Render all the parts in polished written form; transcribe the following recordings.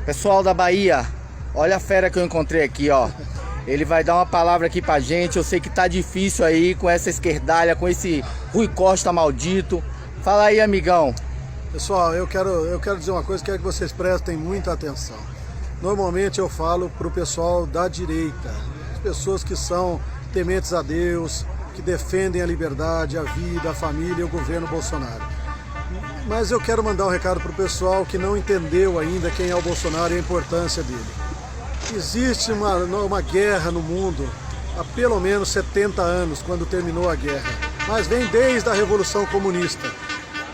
Pessoal da Bahia, olha a fera que eu encontrei aqui, ó. Ele vai dar uma palavra aqui pra gente. Eu sei que tá difícil aí com essa esquerdalha, com esse Rui Costa maldito. Fala aí, amigão. Pessoal, eu quero dizer uma coisa, quero que vocês prestem muita atenção. Normalmente eu falo pro pessoal da direita, as pessoas que são tementes a Deus, que defendem a liberdade, a vida, a família e o governo Bolsonaro. Mas eu quero mandar um recado pro pessoal que não entendeu ainda quem é o Bolsonaro e a importância dele. Existe uma guerra no mundo há pelo menos 70 anos, quando terminou a guerra. Mas vem desde a Revolução Comunista.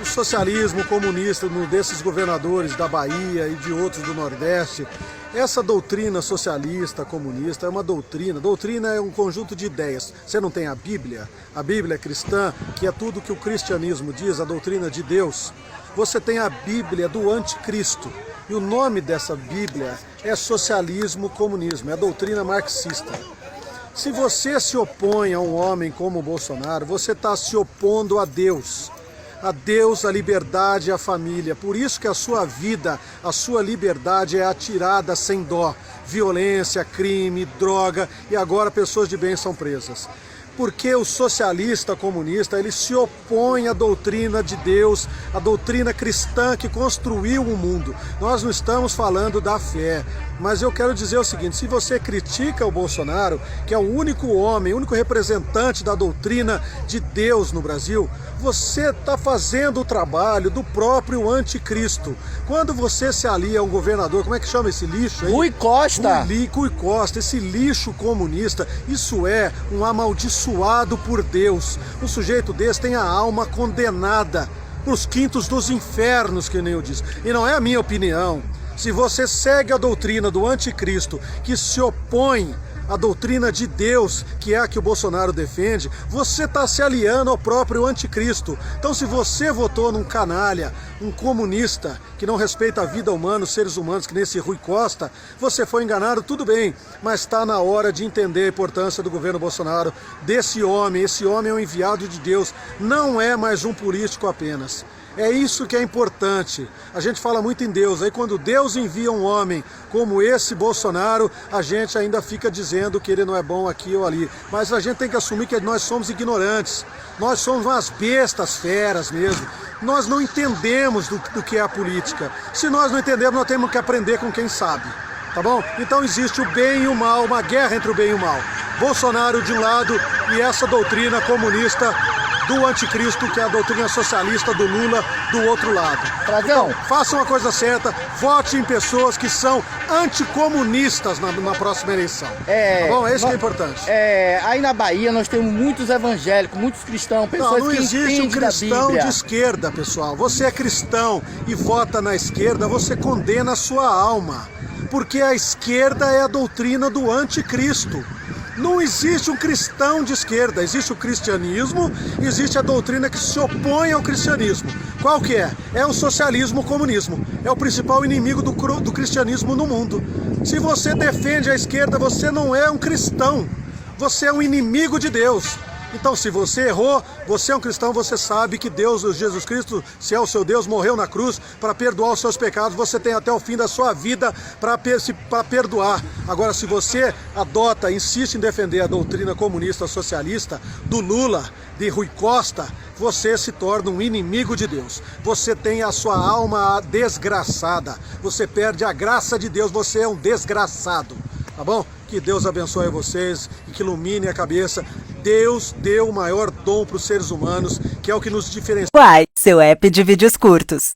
O socialismo comunista desses governadores da Bahia e de outros do Nordeste, essa doutrina socialista, comunista, é uma doutrina. Doutrina é um conjunto de ideias. Você não tem a Bíblia é cristã, que é tudo que o cristianismo diz, a doutrina de Deus. Você tem a Bíblia do anticristo. E o nome dessa Bíblia é socialismo comunismo, é a doutrina marxista. Se você se opõe a um homem como o Bolsonaro, você está se opondo a Deus, a liberdade e a família. Por isso que a sua vida, a sua liberdade é atirada sem dó. Violência, crime, droga e agora pessoas de bem são presas. Porque o socialista comunista, ele se opõe à doutrina de Deus, à doutrina cristã que construiu o mundo. Nós não estamos falando da fé, mas eu quero dizer o seguinte, se você critica o Bolsonaro, que é o único homem, o único representante da doutrina de Deus no Brasil, você está fazendo o trabalho do próprio anticristo. Quando você se alia a um governador, como é que chama esse lixo aí? Rui Costa! Rui Costa, esse lixo comunista, isso é um amaldiçoado por Deus. Um sujeito desse tem a alma condenada nos quintos dos infernos, que nem eu disse. E não é a minha opinião. Se você segue a doutrina do anticristo, que se opõe à doutrina de Deus, que é a que o Bolsonaro defende, você está se aliando ao próprio anticristo. Então, se você votou num canalha, um comunista, que não respeita a vida humana, os seres humanos, que nem esse Rui Costa, você foi enganado, tudo bem, mas está na hora de entender a importância do governo Bolsonaro, desse homem. Esse homem é um enviado de Deus, não é mais um político apenas. É isso que é importante. A gente fala muito em Deus, aí quando Deus envia um homem como esse Bolsonaro, a gente ainda fica dizendo que ele não é bom aqui ou ali. Mas a gente tem que assumir que nós somos ignorantes, nós somos umas bestas feras mesmo. Nós não entendemos do que é a política. Se nós não entendemos, nós temos que aprender com quem sabe, tá bom? Então existe o bem e o mal, uma guerra entre o bem e o mal. Bolsonaro de um lado e essa doutrina comunista do anticristo, que é a doutrina socialista do Lula, do outro lado. Frazão, então, faça uma coisa certa, vote em pessoas que são anticomunistas na próxima eleição. Tá bom? É isso que é importante. Aí na Bahia nós temos muitos evangélicos, muitos cristãos, pessoas não que existe um entendem da cristão Bíblia. de esquerda, pessoal. Você é cristão e vota na esquerda, você condena a sua alma. Porque a esquerda é a doutrina do anticristo. Não existe um cristão de esquerda, existe o cristianismo, existe a doutrina que se opõe ao cristianismo. Qual que é? É o socialismo, o comunismo. É o principal inimigo do cristianismo no mundo. Se você defende a esquerda, você não é um cristão, você é um inimigo de Deus. Então, se você errou, você é um cristão, você sabe que Deus, Jesus Cristo, se é o seu Deus, morreu na cruz para perdoar os seus pecados. Você tem até o fim da sua vida para perdoar. Agora, se você adota, insiste em defender a doutrina comunista socialista do Lula, de Rui Costa, você se torna um inimigo de Deus. Você tem a sua alma desgraçada. Você perde a graça de Deus, você é um desgraçado. Tá bom? Que Deus abençoe vocês e que ilumine a cabeça. Deus deu o maior dom para os seres humanos, que é o que nos diferencia. Uai, seu app de vídeos curtos.